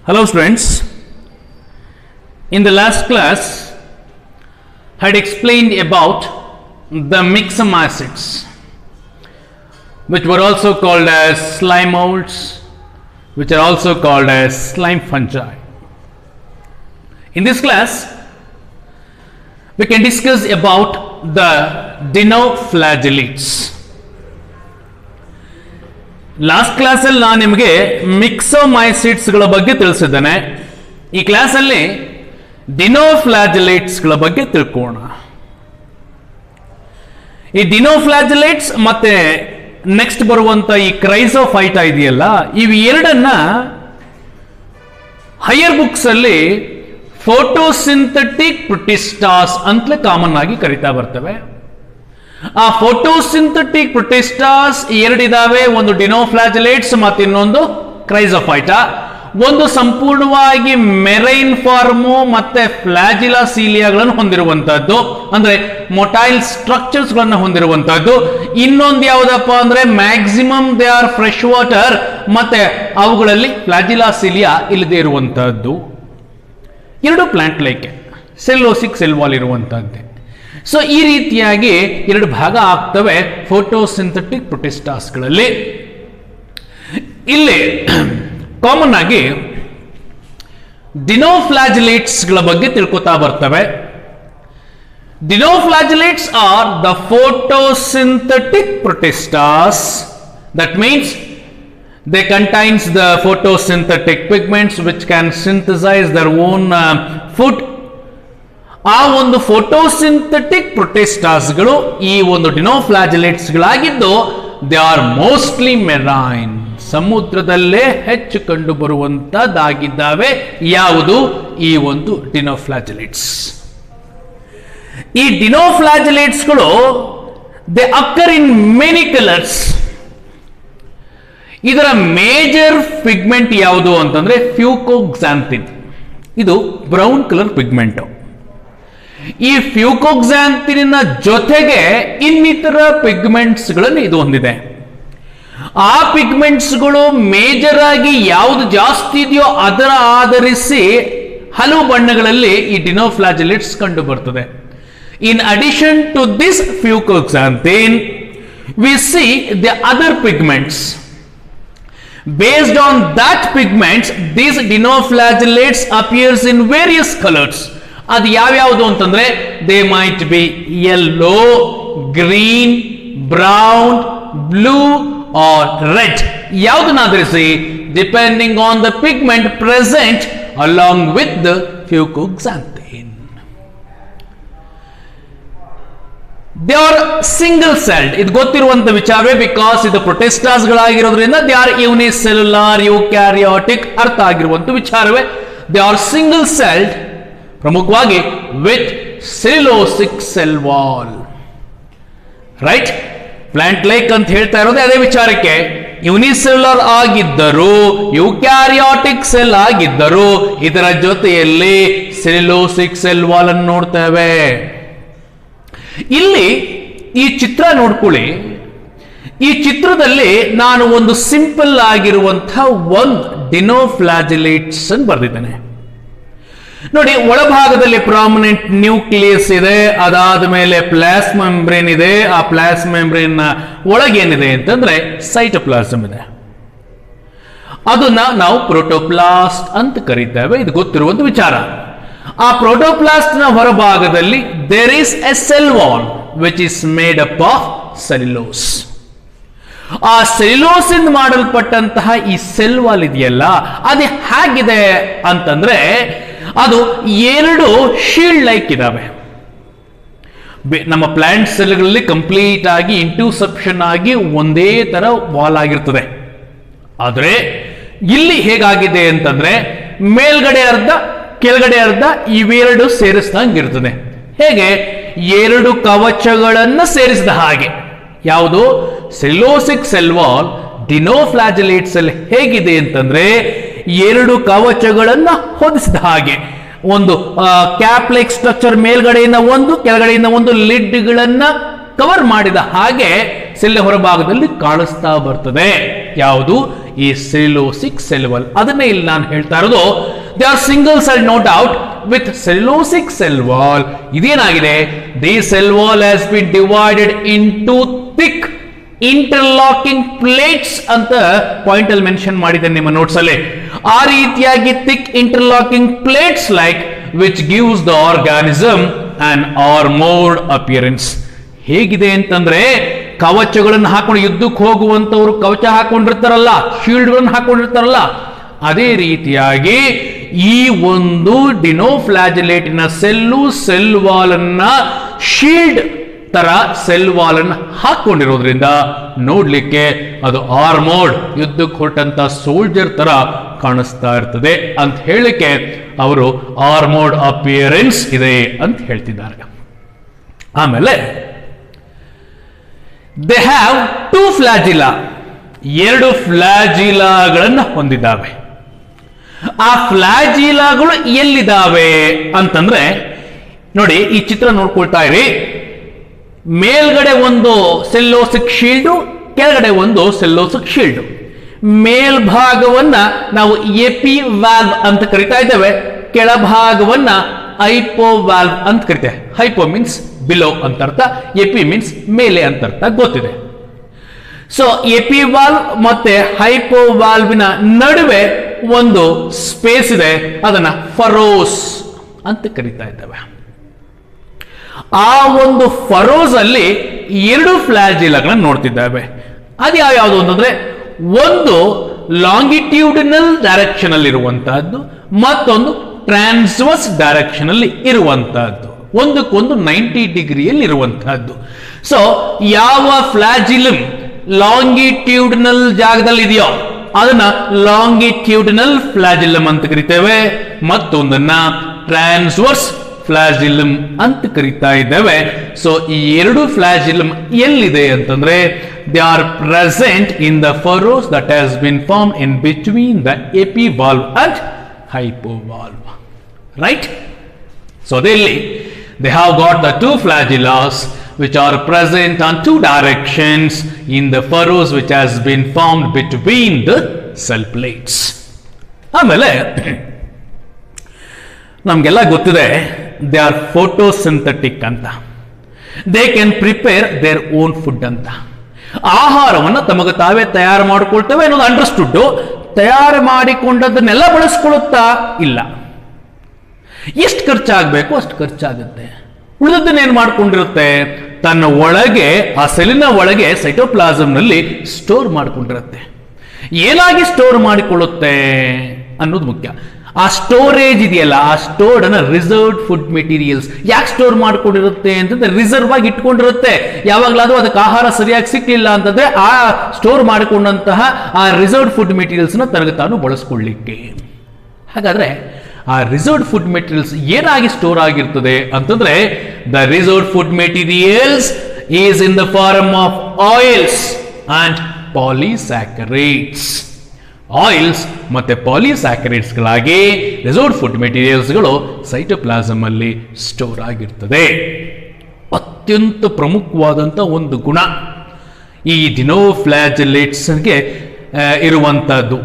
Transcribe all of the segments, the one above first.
Hello students, in the last class I had explained about the myxom acids, which were also called as slime molds, which are also called as slime fungi. In this class we can discuss about the dinoflagellates. Last ಕ್ಲಾಸಲ್ಲಿ ನಾನು ನಿಮಗೆ ಮಿಕ್ಸೋಮೈಸಿಡ್ಸ್ಗಳ ಬಗ್ಗೆ ತಿಳಿಸಿದ್ದೇನೆ. ಈ ಕ್ಲಾಸಲ್ಲಿ ಡಿನೋಫ್ಲಾಜೆಲೇಟ್ಸ್ಗಳ ಬಗ್ಗೆ ತಿಳ್ಕೋಣ. ಈ ಡಿನೋಫ್ಲಾಜೆಲೇಟ್ಸ್ ಮತ್ತೆ ನೆಕ್ಸ್ಟ್ ಬರುವಂತ ಈ ಕ್ರೈಸೋಫೈಟಾ ಇದೆಯಲ್ಲ, ಇವು ಎರಡನ್ನ ಹೈಯರ್ ಬುಕ್ಸ್ ಅಲ್ಲಿ ಫೋಟೋಸಿಂಥೆಟಿಕ್ ಪ್ರೊಟಿಸ್ಟಾಸ್ ಅಂತಲೇ ಕಾಮನ್ ಆಗಿ ಕರಿತಾ ಬರ್ತವೆ. ಆ ಫೋಟೋಸಿಂಥೆಟಿಕ್ ಪ್ರೊಟಿಸ್ಟಾಸ್ ಎರಡಿದಾವೆ, ಒಂದು ಡಿನೋಫ್ಲಾಜೆಲೇಟ್ಸ್ ಮತ್ತು ಇನ್ನೊಂದು ಕ್ರೈಸೋಫೈಟಾ. ಒಂದು ಸಂಪೂರ್ಣವಾಗಿ ಮೆರೈನ್ ಫಾರ್ಮು ಮತ್ತೆ ಫ್ಲಾಜಿಲಾಸೀಲಿಯಾಗಳನ್ನು ಹೊಂದಿರುವಂತಹದ್ದು, ಅಂದ್ರೆ ಮೊಟೈಲ್ ಸ್ಟ್ರಕ್ಚರ್ಸ್ ಗಳನ್ನು ಹೊಂದಿರುವಂತಹದ್ದು. ಇನ್ನೊಂದು ಯಾವುದಪ್ಪ ಅಂದ್ರೆ maximum they are fresh water, ಮತ್ತೆ ಅವುಗಳಲ್ಲಿ ಫ್ಲಾಜಿಲಾಸೀಲಿಯಾ ಇಲ್ಲದೆ ಇರುವಂತಹದ್ದು. ಎರಡು plant like cellulosic cell wall ಇರುವಂತಹದ್ದೇ. ಸೊ ಈ ರೀತಿಯಾಗಿ ಎರಡು ಭಾಗ ಆಗ್ತವೆ ಫೋಟೋಸಿಂಥೆಟಿಕ್ ಪ್ರೊಟಿಸ್ಟಾಸ್ಗಳಲ್ಲಿ. ಇಲ್ಲಿ ಕಾಮನ್ ಆಗಿ ಡಿನೋಫ್ಲಾಜೆಲೇಟ್ಸ್ಗಳ ಬಗ್ಗೆ ತಿಳ್ಕೊತಾ ಬರ್ತವೆ. Dinoflagellates are the photosynthetic protistas. That means they contains the photosynthetic pigments which can synthesize their own food. ಆ ಒಂದು ಫೋಟೋಸಿಂಥೆಟಿಕ್ ಪ್ರೊಟಿಸ್ಟಾಸ್ಗಳು ಈ ಒಂದು ಡಿನೋಫ್ಲಾಜೆಲೇಟ್ಸ್ಗಳಾಗಿದ್ದು ದೇ ಆರ್ ಮೋಸ್ಟ್ಲಿ ಮೆರೈನ್, ಸಮುದ್ರದಲ್ಲೇ ಹೆಚ್ಚು ಕಂಡು ಬರುವಂತದ್ದಾಗಿದ್ದಾವೆ. ಯಾವುದು? ಈ ಒಂದು ಡಿನೋಫ್ಲಾಜೆಲೇಟ್ಸ್. ಈ ಡಿನೋಫ್ಲಾಜೆಲೇಟ್ಸ್ಗಳು ದೇ ಅಕ್ಕರ್ ಇನ್ ಮೆನಿ ಕಲರ್ಸ್. ಇದರ ಮೇಜರ್ ಪಿಗ್ಮೆಂಟ್ ಯಾವುದು ಅಂತಂದ್ರೆ ಫ್ಯೂಕೋಕ್ಸಾಂಥಿನ್. ಇದು ಬ್ರೌನ್ ಕಲರ್ ಪಿಗ್ಮೆಂಟ್. ಈ ಫ್ಯೂಕೋಕ್ಸಾಂಥಿನ್ನ ಜೊತೆಗೆ ಇನ್ನಿತರ ಪಿಗ್ಮೆಂಟ್ಸ್ ಗಳನ್ನು ಇದು ಹೊಂದಿದೆ. ಆ ಪಿಗ್ಮೆಂಟ್ಸ್ಗಳು ಮೇಜರ್ ಆಗಿ ಯಾವುದು ಜಾಸ್ತಿ ಇದೆಯೋ ಅದರ ಆಧರಿಸಿ ಹಲವು ಬಣ್ಣಗಳಲ್ಲಿ ಈ ಡಿನೋಫ್ಲಾಜೆಲೇಟ್ಸ್ ಕಂಡು ಬರ್ತದೆ. In addition to this fucoxanthin we see the other pigments. Based on that pigments, these dinoflagellates appears in various colors. ಅದು ಯಾವ್ಯಾವುದು ಅಂತಂದ್ರೆ they might be yellow, green, brown, blue or red. ಯಾವುದನ್ನ ಆಧರಿಸಿ depending on the pigment present along with the fucoxanthin. They are single celled. ಇದು ಗೊತ್ತಿರುವಂತ ವಿಚಾರವೇ, because ಇದು protistas ಗಳಾಗಿರೋದ್ರಿಂದ they are unicellular eukaryotic, ಅರ್ಥ ಆಗಿರುವಂತ ವಿಚಾರವೇ. ದೇ ಆರ್ ಸಿಂಗಲ್ ಸೆಲ್ಡ್, ಪ್ರಮುಖವಾಗಿ with cellulosic cell wall. Right, plant like ಅಂತ ಹೇಳ್ತಾ ಇರೋದೇ ಅದೇ ವಿಚಾರಕ್ಕೆ. ಯೂನಿಸೆಲ್ಯುಲರ್ ಆಗಿದ್ದರು, ಯೂಕ್ಯಾರಿಯೋಟಿಕ್ ಸೆಲ್ ಆಗಿದ್ದರು, ಇದರ ಜೊತೆಯಲ್ಲಿ ಸೆಲ್ಯುಲೋಸಿಕ್ ಸೆಲ್ ವಾಲ್ ಅನ್ನು ನೋಡ್ತೇವೆ. ಇಲ್ಲಿ ಈ ಚಿತ್ರ ನೋಡ್ಕೊಳ್ಳಿ. ಈ ಚಿತ್ರದಲ್ಲಿ ನಾನು ಒಂದು ಸಿಂಪಲ್ ಆಗಿರುವಂತಹ ಒಂದು ಡಿನೋಫ್ಲಾಜೆಲೇಟ್ಸ್ ಅನ್ನು ಬರೆದಿದ್ದೇನೆ ನೋಡಿ. ಒಳಭಾಗದಲ್ಲಿ ಪ್ರಾಮಿನೆಂಟ್ ನ್ಯೂಕ್ಲಿಯಸ್ ಇದೆ, ಅದಾದ ಮೇಲೆ ಪ್ಲಾಸ್ ಮೆಂಬ್ರೇನ್ ಇದೆ. ಆ ಪ್ಲಾಸ್ ಮೆಂಬ್ರೇನ್ ಒಳಗೇನಿದೆ ಅಂತಂದ್ರೆ ಸೈಟೋಪ್ಲಾಸಮ್ ಇದೆ. ಅದನ್ನ ನಾವು ಪ್ರೋಟೋಪ್ಲಾಸ್ಟ್ ಅಂತ ಕರೀತೇವೆ. ಇದು ಗೊತ್ತಿರುವಂತ ವಿಚಾರ. ಆ ಪ್ರೋಟೋಪ್ಲಾಸ್ಟ್ ನ ಹೊರಭಾಗದಲ್ಲಿ there is a cell wall which is made up of cellulose. ಆ ಸೆಲ್ಯುಲೋಸ್ ಇಂದ ಮಾಡಲ್ಪಟ್ಟಂತಹ ಈ ಸೆಲ್ ವಾಲ್ ಇದೆಯಲ್ಲ, ಅದು ಹೇಗಿದೆ ಅಂತಂದ್ರೆ ಅದು ಎರಡು ಶೀಲ್ಡ್ ಲೈಕ್ ಇದಾವೆ. ನಮ್ಮ ಪ್ಲಾಂಟ್ ಸೆಲ್ಗಳಲ್ಲಿ ಕಂಪ್ಲೀಟ್ ಆಗಿ ಇಂಟ್ಯೂಸೆಪ್ಷನ್ ಆಗಿ ಒಂದೇ ತರ ವಾಲ್ ಆಗಿರ್ತದೆ. ಆದ್ರೆ ಇಲ್ಲಿ ಹೇಗಾಗಿದೆ ಅಂತಂದ್ರೆ ಮೇಲ್ಗಡೆ ಅರ್ಧ ಕೆಳಗಡೆ ಅರ್ಧ ಇವೆರಡು ಸೇರಿಸಿದಂಗಿರ್ತದೆ. ಹೇಗೆ? ಎರಡು ಕವಚಗಳನ್ನು ಸೇರಿಸಿದ ಹಾಗೆ. ಯಾವುದು? ಸೆಲ್ಯುಲೋಸಿಕ್ ಸೆಲ್ ವಾಲ್ ಡಿನೋಫ್ಲಾಜೆಲೇಟ್ಸ್ ಅಲ್ಲಿ ಹೇಗಿದೆ ಅಂತಂದ್ರೆ ಎರಡು ಕವಚಗಳನ್ನ ಹೊದಿಸಿದ ಹಾಗೆ. ಒಂದು ಕ್ಯಾಪ್ ಲೈಕ್ ಸ್ಟ್ರಕ್ಚರ್ ಮೇಲ್ಗಡೆಯಿಂದ ಒಂದು, ಕೆಳಗಡೆಯಿಂದ ಒಂದು ಲಿಡ್ಗಳನ್ನ ಕವರ್ ಮಾಡಿದ ಹಾಗೆ ಸೆಲ್ ಹೊರಭಾಗದಲ್ಲಿ ಕಾಣಿಸ್ತಾ ಬರ್ತದೆ. ಯಾವುದು? ಈ ಸೆಲ್ಯುಲೋಸಿಕ್ ಸೆಲ್ ವಾಲ್. ಅದನ್ನೇ ಇಲ್ಲಿ ನಾನು ಹೇಳ್ತಾ ಇರೋದು, they are single cell no doubt with cellulosic cell wall. ಇದೇನಾಗಿದೆ, the cell wall has been divided into thick interlocking plates ಅಂತ ಪಾಯಿಂಟ್ ಅಲ್ಲಿ ಮೆನ್ಷನ್ ಮಾಡಿದ್ದೇನೆ ನಿಮ್ಮ ನೋಟ್ಸ್ ಅಲ್ಲಿ. ಆ ರೀತಿಯಾಗಿ thick interlocking plates like which gives the organism and armoured appearance. ಹೇಗಿದೆ ಅಂತಂದ್ರೆ, ಕವಚಗಳನ್ನು ಹಾಕೊಂಡು ಯುದ್ಧಕ್ಕೆ ಹೋಗುವಂತವ್ರು ಕವಚ ಹಾಕೊಂಡಿರ್ತಾರಲ್ಲ, ಶೀಲ್ಡ್ಗಳನ್ನು ಹಾಕೊಂಡಿರ್ತಾರಲ್ಲ, ಅದೇ ರೀತಿಯಾಗಿ ಈ ಒಂದು ಡಿನೋಫ್ಲಾಜಿಲೇಟಿನ ಸೆಲ್ ವಾಲ್ ಅನ್ನ ಶೀಲ್ಡ್ ತರ ಸೆಲ್ ವಾಲ್ ಅನ್ನು ಹಾಕೊಂಡಿರೋದ್ರಿಂದ ನೋಡ್ಲಿಕ್ಕೆ ಅದು ಆರ್ಮೋರ್ಡ್, ಯುದ್ಧಕ್ಕೆ ಹೊರಟಂತ ಸೋಲ್ಜರ್ ತರ ಕಾಣಿಸ್ತಾ ಇರ್ತದೆ ಅಂತ ಹೇಳಲಿಕ್ಕೆ ಅವರು ಆರ್ಮೋರ್ಡ್ ಅಪಿಯರೆನ್ಸ್ ಇದೆ ಅಂತ ಹೇಳ್ತಿದ್ದಾರೆ. ಆಮೇಲೆ ದೇ ಹ್ಯಾವ್ ಟೂ ಫ್ಲಾಜಿಲಾ, ಎರಡು ಫ್ಲಾಜಿಲಾಗಳನ್ನು ಹೊಂದಿದ್ದಾವೆ. ಆ ಫ್ಲಾಜಿಲಾಗಳು ಎಲ್ಲಿದ್ದಾವೆ ಅಂತಂದ್ರೆ ನೋಡಿ, ಈ ಚಿತ್ರ ನೋಡ್ಕೊಳ್ತಾ ಇರಿ. ಮೇಲ್ಗಡೆ ಒಂದು ಸೆಲ್ಲೋಸಿಕ್ ಶೀಲ್ಡು, ಕೆಳಗಡೆ ಒಂದು ಸೆಲ್ಲೋಸಿಕ್ ಶೀಲ್ಡು. ಮೇಲ್ಭಾಗವನ್ನ ನಾವು ಎಪಿ ವ್ಯಾಲ್ವ್ ಅಂತ ಕರಿತಾ ಇದ್ದೇವೆ, ಕೆಳಭಾಗವನ್ನ ಹೈಪೋ ವ್ಯಾಲ್ವ್ ಅಂತ ಕರಿತೇವೆ. ಹೈಪೋ ಮೀನ್ಸ್ ಬಿಲೋ ಅಂತ ಅರ್ಥ, ಎಪಿ ಮೀನ್ಸ್ ಮೇಲೆ ಅಂತ ಅರ್ಥ ಗೊತ್ತಿದೆ. ಸೊ ಎಪಿ ವಾಲ್ವ್ ಮತ್ತೆ ಹೈಪೋ ವಾಲ್ವಿನ ನಡುವೆ ಒಂದು ಸ್ಪೇಸ್ ಇದೆ, ಅದನ್ನ ಫರೋಸ್ ಅಂತ ಕರಿತಾ ಇದ್ದೇವೆ. ಆ ಒಂದು ಫರೋಸ್ ಅಲ್ಲಿ ಎರಡು ಫ್ಲಾಜಿಲಾಗಳನ್ನು ನೋಡ್ತಿದ್ದೇವೆ. ಅದು ಯಾವ್ಯಾವುದು ಅಂತಂದ್ರೆ, ಒಂದು ಲಾಂಗಿಟ್ಯೂಡಿನಲ್ ಡೈರೆಕ್ಷನ್ ಅಲ್ಲಿ ಇರುವಂತಹದ್ದು, ಮತ್ತೊಂದು ಟ್ರಾನ್ಸ್ವರ್ಸ್ ಡೈರೆಕ್ಷನ್ ಅಲ್ಲಿ ಇರುವಂತಹದ್ದು, ಒಂದಕ್ಕೊಂದು 90 ಡಿಗ್ರಿಯಲ್ಲಿ ಇರುವಂತಹದ್ದು. ಸೊ ಯಾವ ಫ್ಲಾಜಿಲಮ್ ಲಾಂಗಿಟ್ಯೂಡಿನಲ್ ಜಾಗದಲ್ಲಿ ಇದೆಯೋ ಅದನ್ನ ಲಾಂಗಿಟ್ಯೂಡಿನಲ್ ಫ್ಲಾಜಿಲಮ್ ಅಂತ ಕರಿತೇವೆ, ಮತ್ತೊಂದನ್ನ ಟ್ರಾನ್ಸ್ವರ್ಸ್ ಫ್ಲಾಜಿಲಮ್ ಅಂತ ಕರಿತಾ ಇದ್ದೇವೆ. ಸೊ ಈ ಎರಡು ಫ್ಲಾಜಿಲಮ್ ಎಲ್ಲಿದೆ ಅಂತಂದ್ರೆ, they are present in the furrows that has been form in between the epivalve and hypovalve. Right? So ಅದಲ್ಲಿ they have got the two flagellas which are present on two directions in the furrows which has been formed between the cell plates. ಆಮೇಲೆ ನಮಗೆಲ್ಲ ಗೊತ್ತಿದೆ, they are photosynthetic ಅಂತ. They can prepare their own food ಅಂತ. ಆಹಾರವನ್ನು ತಮಗೆ ತಾವೇ ತಯಾರು ಮಾಡಿಕೊಳ್ತೇವೆ ಅನ್ನೋದು ಅಂಡರ್ಸ್ಟುಡ್. ತಯಾರು ಮಾಡಿಕೊಂಡದನ್ನೆಲ್ಲ ಬಳಸ್ಕೊಳ್ಳುತ್ತಾ ಇಲ್ಲ. ಎಷ್ಟು ಖರ್ಚಾಗಬೇಕು ಅಷ್ಟು ಖರ್ಚಾಗುತ್ತೆ. ಉಳಿದದ್ದನ್ನೇನು ಮಾಡ್ಕೊಂಡಿರುತ್ತೆ, ತನ್ನ ಒಳಗೆ, ಆ ಸೆಲ್ಲಿನ ಒಳಗೆ ಸೈಟೋಪ್ಲಾಸಮ್ನಲ್ಲಿ ಸ್ಟೋರ್ ಮಾಡಿಕೊಂಡಿರುತ್ತೆ. ಏನಾಗಿ ಸ್ಟೋರ್ ಮಾಡಿಕೊಳ್ಳುತ್ತೆ ಅನ್ನೋದು ಮುಖ್ಯ. ಆ ಸ್ಟೋರೇಜ್ ಇದೆಯಲ್ಲ, ಆ ಸ್ಟೋರ್ಡ್ ಅನ್ನ ರಿಸರ್ವ್ಡ್ ಫುಡ್ ಮೆಟೀರಿಯಲ್ಸ್. ಯಾಕೆ ಸ್ಟೋರ್ ಮಾಡ್ಕೊಂಡಿರುತ್ತೆ ಅಂತಂದ್ರೆ, ರಿಸರ್ವ್ ಆಗಿ ಇಟ್ಕೊಂಡಿರುತ್ತೆ. ಯಾವಾಗಲಾದ್ರೂ ಅದಕ್ಕೆ ಆಹಾರ ಸರಿಯಾಗಿ ಸಿಕ್ಲಿಲ್ಲ ಅಂತಂದ್ರೆ ಆ ಸ್ಟೋರ್ ಮಾಡಿಕೊಂಡಂತಹ ಆ ರಿಸರ್ವ್ಡ್ ಫುಡ್ ಮೆಟೀರಿಯಲ್ಸ್ ನ ತನಗೆ ತಾನು ಬಳಸ್ಕೊಳ್ಳಿಕ್ಕೆ. ಹಾಗಾದ್ರೆ ಆ ರಿಸರ್ವ್ಡ್ ಫುಡ್ ಮೆಟೀರಿಯಲ್ಸ್ ಏನಾಗಿ ಸ್ಟೋರ್ ಆಗಿರ್ತದೆ ಅಂತಂದ್ರೆ, the reserved food materials is in the form of oils and polysaccharides. Oils ಮತ್ತೆ ಪಾಲಿಸ್ಯಾಕರೈಡ್ಸ್ ಗಳಾಗಿ ರಿಸರ್ವ್ಡ್ ಫುಡ್ ಮೆಟೀರಿಯಲ್ಸ್ ಗಳು ಸೈಟೋಪ್ಲಾಸಮ್ ಅಲ್ಲಿ ಸ್ಟೋರ್ ಆಗಿರ್ತದೆ. ಅತ್ಯಂತ ಪ್ರಮುಖವಾದಂತ ಒಂದು ಗುಣ ಈ ಡಿನೋಫ್ಲಾಜೆಲೇಟ್ಸ್ಗೆ ಇರುವಂತಹದ್ದು.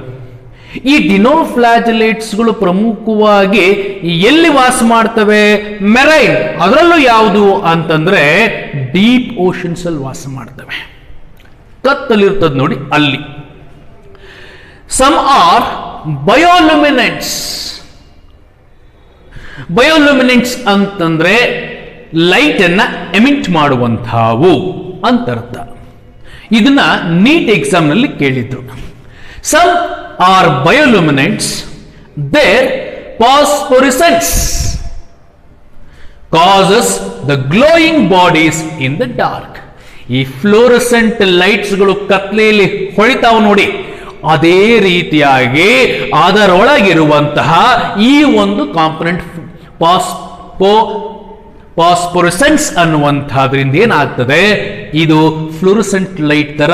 ಈ ಡಿನೋಫ್ಲಾಜೆಲೇಟ್ಸ್ಗಳು ಪ್ರಮುಖವಾಗಿ ಎಲ್ಲಿ ವಾಸ ಮಾಡ್ತವೆ? ಮೆರೈನ್. ಅದರಲ್ಲೂ ಯಾವುದು ಅಂತಂದ್ರೆ ಡೀಪ್ ಓಷನ್ಸ್ ಅಲ್ಲಿ ವಾಸ ಮಾಡ್ತವೆ. ಕತ್ತಲಿರ್ತದೆ ನೋಡಿ ಅಲ್ಲಿ. Some R ಬಯೋಲ್ಯುಮಿನೆಂಟ್ಸ್. ಬಯೋಲ್ಯುಮಿನೆಂಟ್ಸ್ ಅಂತಂದ್ರೆ ಲೈಟ್ ಅನ್ನ ಎಮಿಟ್ ಮಾಡುವಂತಹವು ಅಂತ ಅರ್ಥ. ಇದನ್ನ ನೀಟ್ ಎಕ್ಸಾಮ್ ನಲ್ಲಿ ಕೇಳಿದ್ರು. Some are bioluminescents, their phosphorescence causes the glowing bodies in the dark. ಈ ಫ್ಲೋರೆಸೆಂಟ್ ಲೈಟ್ಸ್ ಗಳು ಕತ್ಲೆಯಲ್ಲಿ ಹೊಳಿತಾವ ನೋಡಿ, ಅದೇ ರೀತಿಯಾಗಿ ಅದರೊಳಗಿರುವಂತಹ ಈ ಒಂದು ಕಾಂಪೊನೆಂಟ್ ಫಾಸ್ಫೋರೆಸೆನ್ಸ್ ಅನ್ನುವಂತಹದ್ರಿಂದ ಏನಾಗ್ತದೆ, ಇದು ಫ್ಲೋರೆಸೆಂಟ್ ಲೈಟ್ ತರ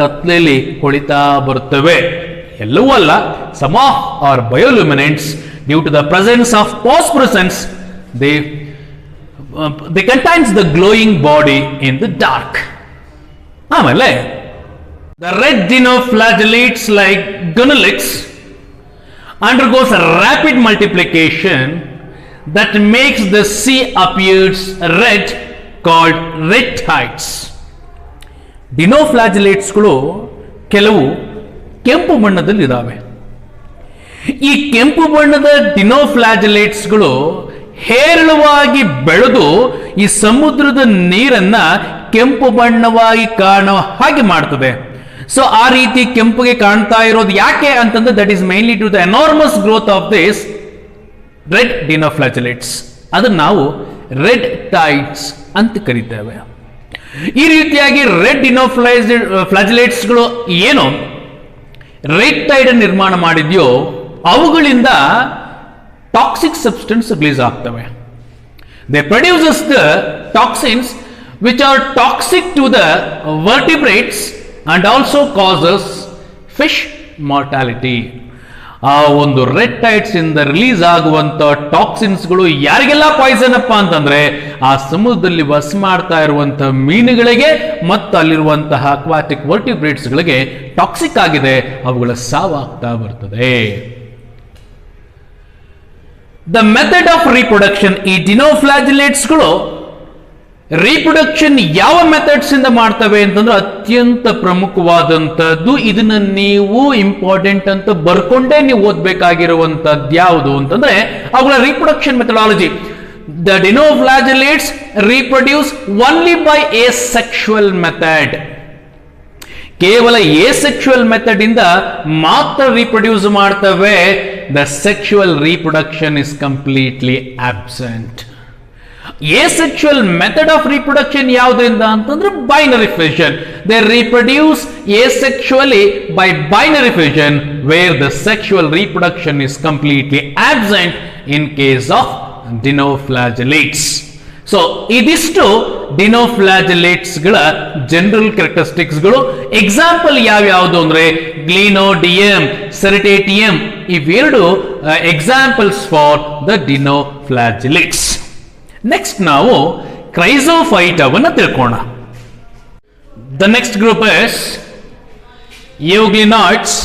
ಕತ್ಲೆಯಲ್ಲಿ ಹೊಳಿತಾ ಬರುತ್ತವೆ. ಎಲ್ಲವೂ ಅಲ್ಲ, some are bioluminescents due to the presence of phosphorescence. They contains the glowing body in the dark. ಆಮೇಲೆ The red dinoflagellates like Gunnelix undergoes a rapid multiplication that makes the sea appears red, called red tides. ಡಿನೋಫ್ಲಾಜಿಲೇಟ್ಸ್ಗಳು ಕೆಲವು ಕೆಂಪು ಬಣ್ಣದಲ್ಲಿದ್ದಾವೆ. ಈ ಕೆಂಪು ಬಣ್ಣದ ಡಿನೋಫ್ಲಾಜಿಲೇಟ್ಸ್ಗಳು ಹೇರಳವಾಗಿ ಬೆಳೆದು ಈ ಸಮುದ್ರದ ನೀರನ್ನ ಕೆಂಪು ಬಣ್ಣವಾಗಿ ಕಾಣೋ ಹಾಗೆ ಮಾಡ್ತದೆ. ಸೊ ಆ ರೀತಿ ಕೆಂಪುಗೆ ಕಾಣ್ತಾ ಇರೋದು ಯಾಕೆ ಅಂತಂದ್ರೆ that is mainly to the enormous growth of this red dinoflagellates. ಅದನ್ನು ನಾವು ರೆಡ್ ಟೈಡ್ಸ್ ಅಂತ ಕರೀತೇವೆ. ಈ ರೀತಿಯಾಗಿ ರೆಡ್ ಡಿನೋಫ್ಲಾಜಿಲೇಟ್ಸ್ಗಳು ಏನು ರೆಡ್ ಟೈಡ್ ನಿರ್ಮಾಣ ಮಾಡಿದ್ಯೋ ಅವುಗಳಿಂದ ಟಾಕ್ಸಿಕ್ ಸಬ್ಸ್ಟೆನ್ಸ್ ರಿಲೀಸ್ ಆಗ್ತವೆ. They produces the toxins which are toxic to the vertebrates and also causes fish mortality. ಆ ಒಂದು ರೆಡ್ ಟೈಡ್ಸ್ ಇಂದ ರಿಲೀಸ್ ಆಗುವಂತ ಟಾಕ್ಸಿನ್ಸ್ಗಳು ಯಾರಿಗೆಲ್ಲ ಪಾಯ್ಸನ್ ಅಪ್ಪ ಅಂತಂದ್ರೆ ಆ ಸಮುದ್ರದಲ್ಲಿ ವಾಸ ಮಾಡ್ತಾ ಇರುವಂತಹ ಮೀನುಗಳಿಗೆ ಮತ್ತು ಅಲ್ಲಿರುವಂತಹ ಅಕ್ವಾಟಿಕ್ ವರ್ಟಿಬ್ರೇಟ್ಸ್ ಗಳಿಗೆ ಟಾಕ್ಸಿಕ್ ಆಗಿದೆ, ಅವುಗಳ ಸಾವಾಗ್ತಾ ಬರ್ತದೆ. ದ ಮೆಥಡ್ ಆಫ್ ರೀಪ್ರೊಡಕ್ಷನ್, ಈ ಡಿನೋಫ್ಲಾಜಿಲೇಟ್ಸ್ಗಳು ರೀಪ್ರೊಡಕ್ಷನ್ ಯಾವ ಮೆಥಡ್ಸ್ ಇಂದ ಮಾಡ್ತವೆ ಅಂತಂದ್ರೆ ಅತ್ಯಂತ ಪ್ರಮುಖವಾದಂತದ್ದು. ಇದನ್ನ ನೀವು ಇಂಪಾರ್ಟೆಂಟ್ ಅಂತ ಬರ್ಕೊಂಡೇ ನೀವು ಓದ್ಬೇಕಾಗಿರುವಂತದ್ದು ಯಾವುದು ಅಂತಂದ್ರೆ ಅವುಗಳ reproduction methodology. The dinoflagellates reproduce only by asexual method. ಕೇವಲ ಎಸೆಕ್ಷುವಲ್ ಮೆಥಡ್ ಇಂದ ಮಾತ್ರ ರೀಪ್ರೊಡ್ಯೂಸ್ ಮಾಡ್ತವೆ. The sexual reproduction is completely absent. Asexual method of reproduction ಯಾವುದರಿಂದ ಅಂತಂದ್ರೆ binary fission. They reproduce asexually by binary fission where the sexual reproduction is completely absent in case of dinoflagellates. So ಇದಿಷ್ಟು ಡಿನೋಫ್ಲಾಜಿಲೇಟ್ಸ್ ಗಳ general characteristics ಗಳು. Example ಯಾವ್ಯಾವುದು ಅಂದ್ರೆ Glenodinium, Ceratium, ಇವೆರಡು examples for the dinoflagellates. Next ನಾವು ಕ್ರೈಸೋಫೈಟಾವನ್ನು ತಿಳ್ಕೋಣ. The next group is euglenoids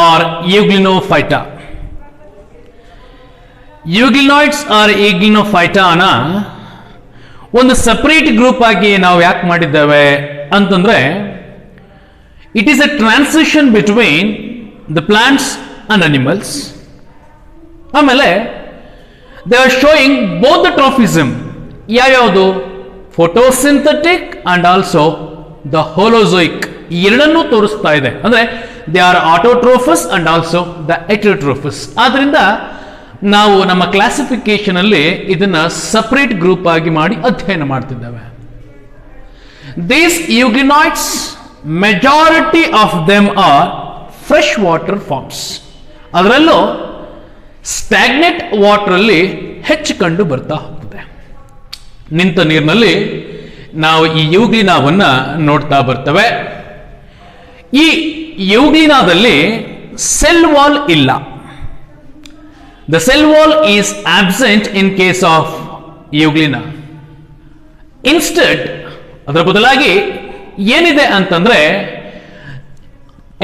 or euglenophyta. Euglenoids or ಯೂಗ್ಲಿನೋಫೈಟಾನ ಒಂದು ಸಪರೇಟ್ ಗ್ರೂಪ್ ಆಗಿ ನಾವು ಯಾಕೆ ಮಾಡಿದ್ದೇವೆ ಅಂತಂದ್ರೆ it is a transition between the plants and animals. ಆಮೇಲೆ they are showing both the trophism. ಯಾವ್ಯಾವುದು photosynthetic and also the holozoic, ಎರಡನ್ನೂ ತೋರಿಸ್ತಾ ಇದೆ. ಅಂದ್ರೆ they are autotrophs and also the heterotrophs. ಆದ್ರಿಂದ ನಾವು ನಮ್ಮ ಕ್ಲಾಸಿಫಿಕೇಶನ್ ಅಲ್ಲಿ ಇದನ್ನ ಸಪರೇಟ್ ಗ್ರೂಪ್ ಆಗಿ ಮಾಡಿ ಅಧ್ಯಯನ ಮಾಡ್ತಿದ್ದೇವೆ. These euglenoids majority of them are fresh water forms. ಅದರಲ್ಲೂ ಸ್ಟ್ಯಾಗ್ನೆಟ್ ವಾಟರ್ ಅಲ್ಲಿ ಹೆಚ್ಚು ಕಂಡು ಬರ್ತಾ ಹೋಗ್ತದೆ. ನಿಂತ ನೀರಿನಲ್ಲಿ ನಾವು ಈ ಯೂಗ್ಲಿನಾವನ್ನ ನೋಡ್ತಾ ಬರ್ತವೆ. ಈ ಯೂಗ್ಲಿನಾದಲ್ಲಿ ಸೆಲ್ ವಾಲ್ ಇಲ್ಲ. The cell wall is absent in case of euglena. Instead ಅದರ ಬದಲಾಗಿ ಏನಿದೆ ಅಂತಂದ್ರೆ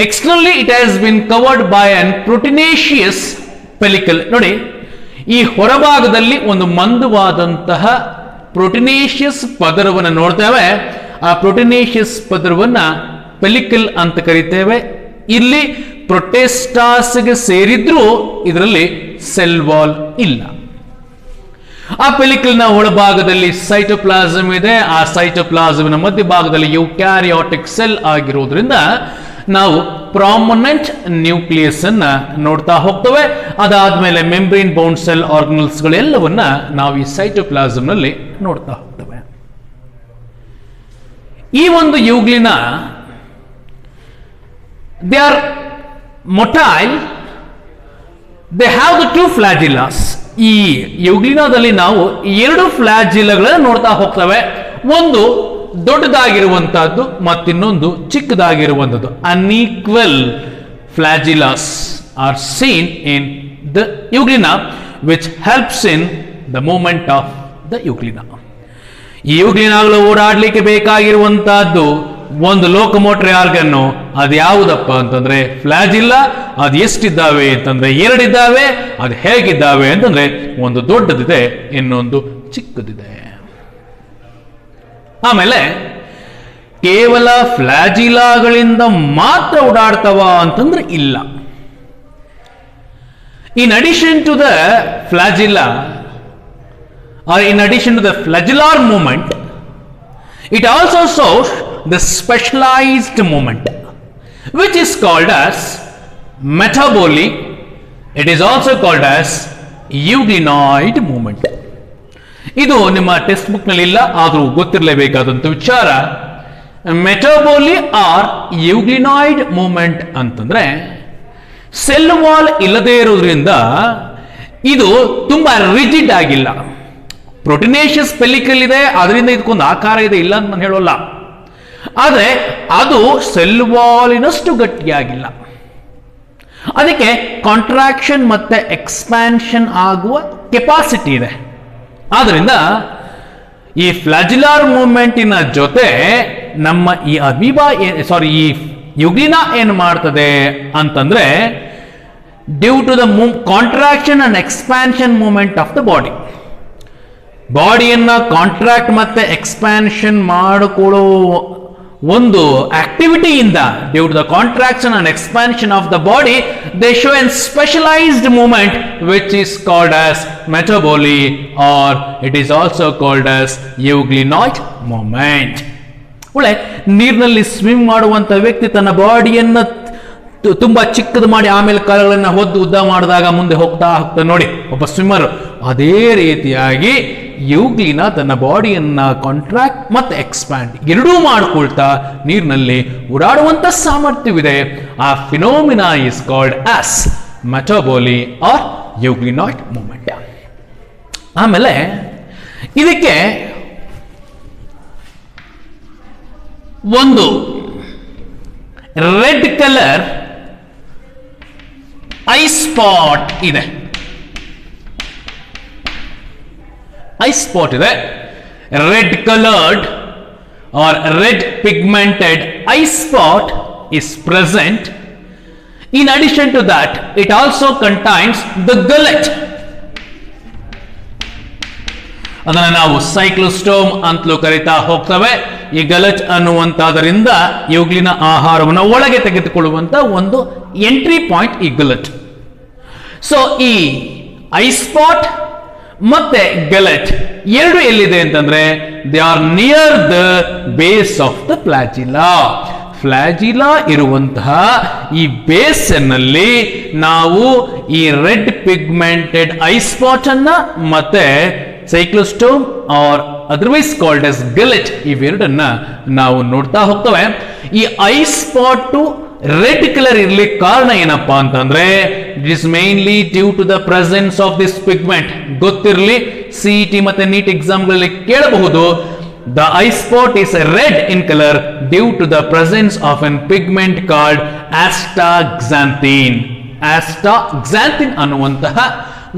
externally it has been covered by an proteinaceous pellicle. ನೋಡಿ, ಈ ಹೊರಭಾಗದಲ್ಲಿ ಒಂದು ಮಂದವಾದಂತಹ ಪ್ರೋಟಿನೇಷಿಯಸ್ ಪದರವನ್ನು ನೋಡ್ತೇವೆ. ಆ ಪ್ರೋಟಿನೇಷಿಯಸ್ ಪದರವನ್ನ ಪೆಲಿಕಲ್ ಅಂತ ಕರಿತೇವೆ. ಇಲ್ಲಿ ಪ್ರೊಟೆಸ್ಟಾಸ್ಗೆ ಸೇರಿದ್ರೂ ಇದರಲ್ಲಿ ಸೆಲ್ ವಾಲ್ ಇಲ್ಲ. ಆ ಪೆಲಿಕಲ್ನ ಒಳಭಾಗದಲ್ಲಿ ಸೈಟೋಪ್ಲಾಸಮ್ ಇದೆ. ಆ ಸೈಟೋಪ್ಲಾಸಮ್ನ ಮಧ್ಯಭಾಗದಲ್ಲಿ ಯುಕ್ಯಾರಿಯಾಟಿಕ್ ಸೆಲ್ ಆಗಿರೋದ್ರಿಂದ ನಾವು ಪ್ರಾಮಿನೆಂಟ್ ನ್ಯೂಕ್ಲಿಯಸ್ ಅನ್ನ ನೋಡ್ತಾ ಹೋಗ್ತೇವೆ. ಅದಾದ್ಮೇಲೆ ಮೆಂಬ್ರೇನ್ ಬೌಂಡ್ ಸೆಲ್ ಆರ್ಗನಲ್ಸ್ ಗಳೆಲ್ಲವನ್ನ ನಾವು ಈ ಸೈಟೋಪ್ಲಾಸಮ್ ನಲ್ಲಿ ನೋಡ್ತಾ ಹೋಗ್ತೇವೆ. ಈ ಒಂದು euglena they are motile, they have the two flagellas. ಈ ಯೂಗ್ಲಿನಾದಲ್ಲಿ ನಾವು ಎರಡು ಫ್ಲಾಜಿಲಗಳನ್ನು ನೋಡ್ತಾ ಹೋಗ್ತೇವೆ. ಒಂದು ದೊಡ್ಡದಾಗಿರುವಂತಹದ್ದು ಮತ್ತಿನ್ನೊಂದು ಚಿಕ್ಕದಾಗಿರುವಂಥದ್ದು. Unequal flagellas are seen in the euglena which helps in the movement of the euglena. ಈ ಯೂಗ್ಲಿನಾಗಳು ಓಡಾಡಲಿಕ್ಕೆ ಬೇಕಾಗಿರುವಂತಹದ್ದು ಒಂದು ಲೋಕೋಮೋಟರಿ ಆರ್ಗನ್ನು ಅದು ಯಾವುದಪ್ಪ ಅಂತಂದ್ರೆ ಫ್ಲಾಜಿಲ್ಲಾ. ಅದು ಎಷ್ಟಿದ್ದಾವೆ ಅಂತಂದ್ರೆ 2 ಇದ್ದಾವೆ. ಅದು ಹೇಗಿದ್ದಾವೆ ಅಂತಂದ್ರೆ ಒಂದು ದೊಡ್ಡದಿದೆ, ಇನ್ನೊಂದು ಚಿಕ್ಕದಿದೆ. ಆಮೇಲೆ ಕೇವಲ ಫ್ಲಾಜಿಲಾಗಳಿಂದ ಮಾತ್ರ ಓಡಾಡ್ತವ ಅಂತಂದ್ರೆ ಇಲ್ಲ. In addition to the flagella, or in addition to the flagellar movement, it also shows the specialized movement, which is called as metabolic. It is also called as euglenoid movement. ಇದು ನಿಮ್ಮ ಟೆಕ್ಸ್ಟ್ ಬುಕ್ ನಲ್ಲಿ ಇಲ್ಲ, ಆದರೂ ಗೊತ್ತಿರಲೇಬೇಕಾದಂತ ವಿಚಾರ. ಮೆಟಾಬೋಲಿ or euglenoid movement ಅಂತಂದ್ರೆ cell wall ಇಲ್ಲದೆ ಇರೋದ್ರಿಂದ ಇದು ತುಂಬಾ ರಿಜಿಡ್ ಆಗಿಲ್ಲ. ಪ್ರೋಟಿನೇಷಿಯಸ್ ಪೆಲಿಕಲ್ ಇದೆ, ಅದರಿಂದ ಇದಕ್ಕೊಂದು ಆಕಾರ ಇದೆ, ಇಲ್ಲ ಅಂತ ನಾನು ಹೇಳೋಲ್ಲ. ಆದರೆ ಅದು ಸೆಲ್ ವಾಲಿನಷ್ಟು ಗಟ್ಟಿಯಾಗಿಲ್ಲ. ಅದಕ್ಕೆ ಕಾಂಟ್ರಾಕ್ಷನ್ ಮತ್ತೆ ಎಕ್ಸ್ಪ್ಯಾನ್ಷನ್ ಆಗುವ ಕೆಪಾಸಿಟಿ ಇದೆ. ಆದ್ರಿಂದ ಈ ಫ್ಲಾಜಿಲಾರ್ ಮೂವ್ಮೆಂಟಿನ ಜೊತೆ ನಮ್ಮ ಈ ಈ ಯುಗ್ಲಿನಾ ಏನು ಮಾಡ್ತದೆ ಅಂತಂದ್ರೆ, due to the contraction and expansion movement of the body, ಬಾಡಿಯನ್ನ ಕಾಂಟ್ರಾಕ್ಟ್ ಮತ್ತೆ ಎಕ್ಸ್ಪ್ಯಾನ್ಷನ್ ಮಾಡಿಕೊಳ್ಳೋ ಒಂದು ಆಕ್ಟಿವಿಟಿಯಿಂದ, due to the contraction and expansion of the body, they show an specialised movement which is called as metaboly, or it is also called as euglenoid movement. ಒಳ್ಳೆ ನೀರಿನಲ್ಲಿ swim ಮಾಡುವಂತ ವ್ಯಕ್ತಿ ತನ್ನ ಬಾಡಿಯನ್ನ ತುಂಬಾ ಚಿಕ್ಕದು ಮಾಡಿ ಆಮೇಲೆ ಕಾಲುಗಳನ್ನ ಉದ್ದ ಮಾಡಿದಾಗ ಮುಂದೆ ಹೋಗ್ತಾ ನೋಡಿ ಒಬ್ಬ ಸ್ವಿಮ್ಮರ್. ಅದೇ ರೀತಿಯಾಗಿ ಯೂಗ್ಲಿನಾ ತನ್ನ ಬಾಡಿಯನ್ನ ಕಾಂಟ್ರಾಕ್ಟ್ ಮತ್ತೆ ಎಕ್ಸ್ಪ್ಯಾಂಡ್ ಎರಡೂ ಮಾಡ್ಕೊಳ್ತಾ ನೀರಿನಲ್ಲಿ ಓಡಾಡುವಂತ ಸಾಮರ್ಥ್ಯವಿದೆ. ಆ phenomena is called as metaboly or euglenoid movement. ಆಮೇಲೆ ಇದಕ್ಕೆ ಒಂದು ರೆಡ್ ಕಲರ್ ಐ ಸ್ಪಾಟ್ ಇದೆ. ಐ ಸ್ಪಾಟ್ ಇದೆ. Red coloured or red pigmented eye spot is present. In addition to that, it also contains the gullet. ಅದನ್ನು ನಾವು ಸೈಕ್ಲೋಸ್ಟೋಮ್ ಅಂತಲೂ ಕರೀತಾ ಹೋಗ್ತವೆ. ಈ ಗಲೆಟ್ ಅನ್ನುವಂತಾದರಿಂದ ಯೂಗ್ಲಿನ ಆಹಾರವನ್ನು ಒಳಗೆ ತೆಗೆದುಕೊಳ್ಳುವಂತ ಒಂದು ಎಂಟ್ರಿ ಪಾಯಿಂಟ್ ಈ ಗಲೆಟ್. ಸೊ ಈ ಐ ಸ್ಪಾಟ್ ಮತ್ತೆ ಗಲೆಟ್ ಎರಡು ಎಲ್ಲಿದೆ ಅಂತಂದ್ರೆ, they are near the base of the flagella. Flagella ಇರುವಂತಹ ಈ ಬೇಸ್ನಲ್ಲಿ ನಾವು ಈ ರೆಡ್ ಪಿಗ್ಮೆಂಟೆಡ್ ಐ ಸ್ಪಾಟ್ ಅನ್ನ ಮತ್ತೆ ಸೈಕ್ಲೋಸ್ಟೋಮ್ ಆರ್ ಅದರ್ವೈಸ್ ಕಾಲ್ಡ್ ಎಸ್ ಗಲೆಟ್ ಇವೆರಡನ್ನ ನಾವು ನೋಡ್ತಾ ಹೋಗ್ತವೆ. ಈ ಐ ಸ್ಪಾಟ್ ರೆಡ್ ಕಲರ್ ಇರ್ಲಿಕ್ಕೆ ಕಾರಣ ಏನಪ್ಪಾ ಅಂತಂದ್ರೆ, it is mainly due to the presence of this pigment. ಗೊತ್ತಿರಲಿ, ಸಿಇಟಿ ಮತ್ತೆ ನೀಟ್ ಎಕ್ಸಾಮ್ಗಳಲ್ಲಿ ಕೇಳಬಹುದು. The eye spot is red in colour due to the presence of an pigment called astaxanthin. Astaxanthin ಅನ್ನುವಂತಹ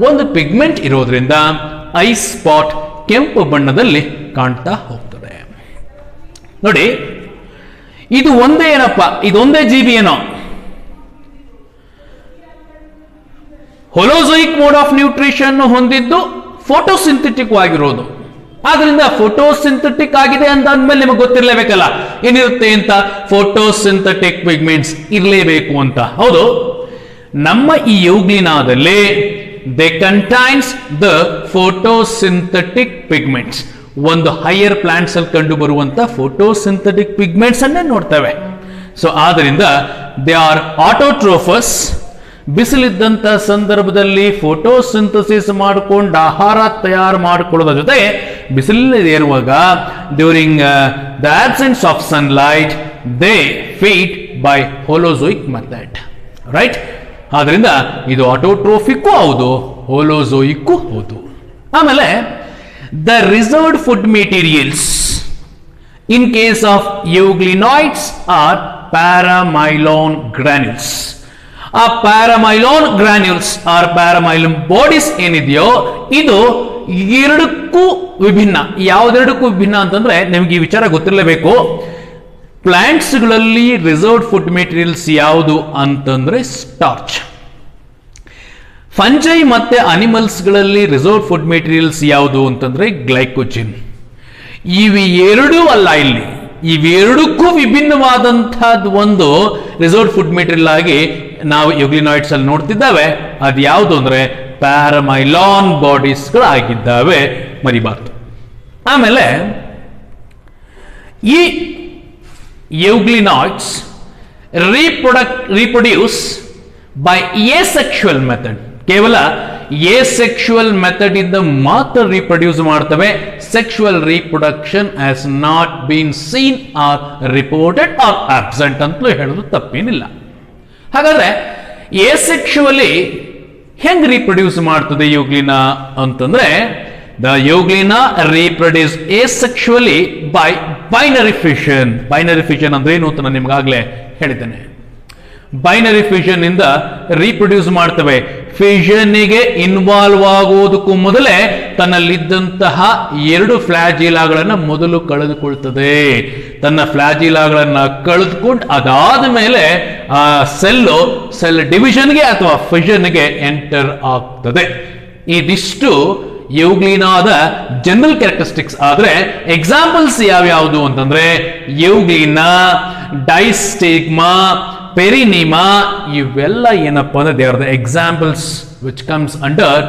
ಒಂದು ಪಿಗ್ಮೆಂಟ್ ಇರೋದ್ರಿಂದ ಐ ಸ್ಪಾಟ್ ಕೆಂಪು ಬಣ್ಣದಲ್ಲಿ ಕಾಣ್ತಾ ಹೋಗ್ತದೆ. ನೋಡಿ, ಇದು ಒಂದೇ ಏನಪ್ಪ, ಇದೊಂದೇ ಜೀವಿ ಏನೋ. ಹೊಲೋಜೋಯಿಕ್ ಮೋಡ್ ಆಫ್ ನ್ಯೂಟ್ರಿಷನ್ ಹೊಂದಿದ್ದು ಫೋಟೋಸಿಂಥೆಟಿಕ್ ಆಗಿರೋದು. ಆದ್ರಿಂದ ಫೋಟೋಸಿಂಥೆಟಿಕ್ ಆಗಿದೆ ಅಂತ ಅಂದ್ಮೇಲೆ ನಿಮಗೆ ಗೊತ್ತಿರಲೇಬೇಕಲ್ಲ ಏನಿರುತ್ತೆ ಅಂತ. ಫೋಟೋಸಿಂಥೆಟಿಕ್ ಪಿಗ್ಮೆಂಟ್ಸ್ ಇರಲೇಬೇಕು ಅಂತ. ಹೌದು, ನಮ್ಮ ಈ ಯೂಗ್ಲಿನಾದಲ್ಲಿ they contains the photosynthetic pigments. ಒಂದು ಹೈಯರ್ ಪ್ಲಾಂಟ್ಸ್ ಅಲ್ಲಿ ಕಂಡು ಬರುವಂತ ಫೋಟೋಸಿಂಥೆಟಿಕ್ ಪಿಗ್ಮೆಂಟ್ಸ್ ಅನ್ನೇ ನೋಡ್ತೇವೆ. ಸೊ ಆದ್ರಿಂದ ದೇ ಆರ್ ಆಟೋಟ್ರೋಫಸ್. ಬಿಸಿಲಿದ್ದಂತ ಸಂದರ್ಭದಲ್ಲಿ ಫೋಟೋಸಿಂಥಸಿಸ್ ಮಾಡಿಕೊಂಡು ಆಹಾರ ತಯಾರು ಮಾಡಿಕೊಳ್ಳೋದ್ರ ಜೊತೆ ಬಿಸಿಲಲ್ಲಿ ಇರುವಾಗ during the absence of sunlight they feed by holozoic method, right? ಆದ್ರಿಂದ ಇದು ಆಟೋಟ್ರೋಫಿಕ್ಕೂ ಹೌದು, ಹೋಲೋಜೋಯಿಕ್ಕೂ ಹೌದು. ಆಮೇಲೆ the reserved food materials in case of euglenoids are paramylon granules. ಆ paramylon granules or paramylon bodies ಏನಿದೆಯೋ ಇದು ಎರಡಕ್ಕೂ ವಿಭಿನ್ನ. ಯಾವುದೆರಡಕ್ಕೂ ವಿಭಿನ್ನ ಅಂತಂದ್ರೆ ನಿಮ್ಗೆ ಈ ವಿಚಾರ ಗೊತ್ತಿರಲೇಬೇಕು. ಪ್ಲಾಂಟ್ಸ್ಗಳಲ್ಲಿ ರಿಸರ್ವ್ಡ್ ಫುಡ್ ಮೆಟೀರಿಯಲ್ಸ್ ಯಾವುದು ಅಂತಂದ್ರೆ ಸ್ಟಾರ್ಚ್. ಫಂಜೈ ಮತ್ತೆ ಅನಿಮಲ್ಸ್ಗಳಲ್ಲಿ ರಿಸರ್ವ್ಡ್ ಫುಡ್ ಮೆಟೀರಿಯಲ್ಸ್ ಯಾವುದು ಅಂತಂದ್ರೆ ಗ್ಲೈಕೋಜಿನ್. ಇವು ಎರಡೂ ಅಲ್ಲ, ಇಲ್ಲಿ ಇವೆರಡಕ್ಕೂ ವಿಭಿನ್ನವಾದಂತಹದ್ದು ಒಂದು ರಿಸರ್ವ್ಡ್ ಫುಡ್ ಮೆಟೀರಿಯಲ್ ಆಗಿ ನಾವು ಯುಗ್ಲಿನಾಯ್ಡ್ಸ್ ಅಲ್ಲಿ ನೋಡ್ತಿದ್ದಾವೆ. ಅದು ಯಾವುದು ಅಂದ್ರೆ ಪ್ಯಾರಮೈಲಾನ್ ಬಾಡೀಸ್ಗಳಾಗಿದ್ದಾವೆ, ಮರಿಬಾರ್ದು. ಆಮೇಲೆ ಈ euglenoids reproduce by asexual method. ಕೇವಲ asexual ಮೆಥಡ್ ಇಂದ ಮಾತ್ರ ರೀಪ್ರೊಡ್ಯೂಸ್ ಮಾಡ್ತವೆ. Sexual reproduction has not been seen or reported or absent ಅಂತಲೂ ಹೇಳೋದು ತಪ್ಪೇನಿಲ್ಲ. ಹಾಗಾದ್ರೆ asexually ಹೆಂಗ್ ರೀಪ್ರೊಡ್ಯೂಸ್ ಮಾಡ್ತದೆ ಯುಗ್ಲಿನ ಅಂತಂದ್ರೆ, the euglena reproduce asexually by binary fission. Binary fission ಅಂದ್ರೆ ಏನು ಅಂತ ನಾನು ನಿಮ್ಗಾಗ್ಲೇ ಹೇಳಿದ್ದೇನೆ. ಬೈನರಿ ಫಿಷನ್ ಇಂದ ರೀಪ್ರೊಡ್ಯೂಸ್ ಮಾಡ್ತವೆ. ಫಿಷನ್ನಿಗೆ ಇನ್ವಾಲ್ವ್ ಆಗುವುದಕ್ಕೂ ಮೊದಲೇ ತನ್ನಲ್ಲಿದ್ದಂತಹ 2 ಫ್ಲಾಜಿಲಾಗಳನ್ನ ಮೊದಲು ಕಳೆದುಕೊಳ್ತದೆ. ತನ್ನ ಫ್ಲಾಜಿಲಾಗಳನ್ನ ಕಳೆದುಕೊಂಡು ಅದಾದ ಮೇಲೆ ಆ ಸೆಲ್ ಡಿವಿಷನ್ಗೆ ಅಥವಾ ಫಿಷನ್ಗೆ ಎಂಟರ್ ಆಗ್ತದೆ. ಇದಿಷ್ಟು ಯುಗ್ಲಿನಾದ ಜನರಲ್ ಕ್ಯಾರೆಕ್ಟರಿಸ್ಟಿಕ್ಸ್. ಆದ್ರೆ ಎಕ್ಸಾಂಪಲ್ಸ್ ಯಾವ್ಯಾವುದು ಅಂತಂದ್ರೆ ಯುಗ್ಲಿನಾ, ಡೈಸ್ಟಿಗ್ಮಾ, ಪೆರಿನಿಮಾ, ಇವೆಲ್ಲ ಏನಪ್ಪಾ ಅಂದ್ರೆ they are the examples which comes under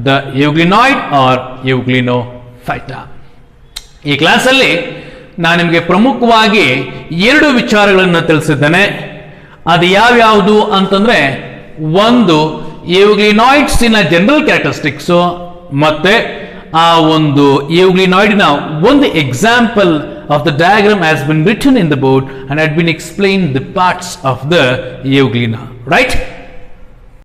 the euglenoid or Euglenophyta. ಈ ಕ್ಲಾಸಲ್ಲಿ ನಾನು ನಿಮಗೆ ಪ್ರಮುಖವಾಗಿ 2 ವಿಚಾರಗಳನ್ನು ತಿಳಿಸಿದ್ದೇನೆ. ಅದು ಯಾವ್ಯಾವುದು ಅಂತಂದ್ರೆ, ಒಂದು ಯುಗ್ಲಿನಾಯ್ಡ್ಸಿನ ಜನರಲ್ ಕ್ಯಾರೆಕ್ಟರಿಸ್ಟಿಕ್ಸ್, ಮತ್ತೆ ಆ ಒಂದು ಯುಗ್ಲಿನಾಯ್ಡ್ನ ಒಂದು example of the diagram has been written in the board and had been explained the parts of the euglena, right?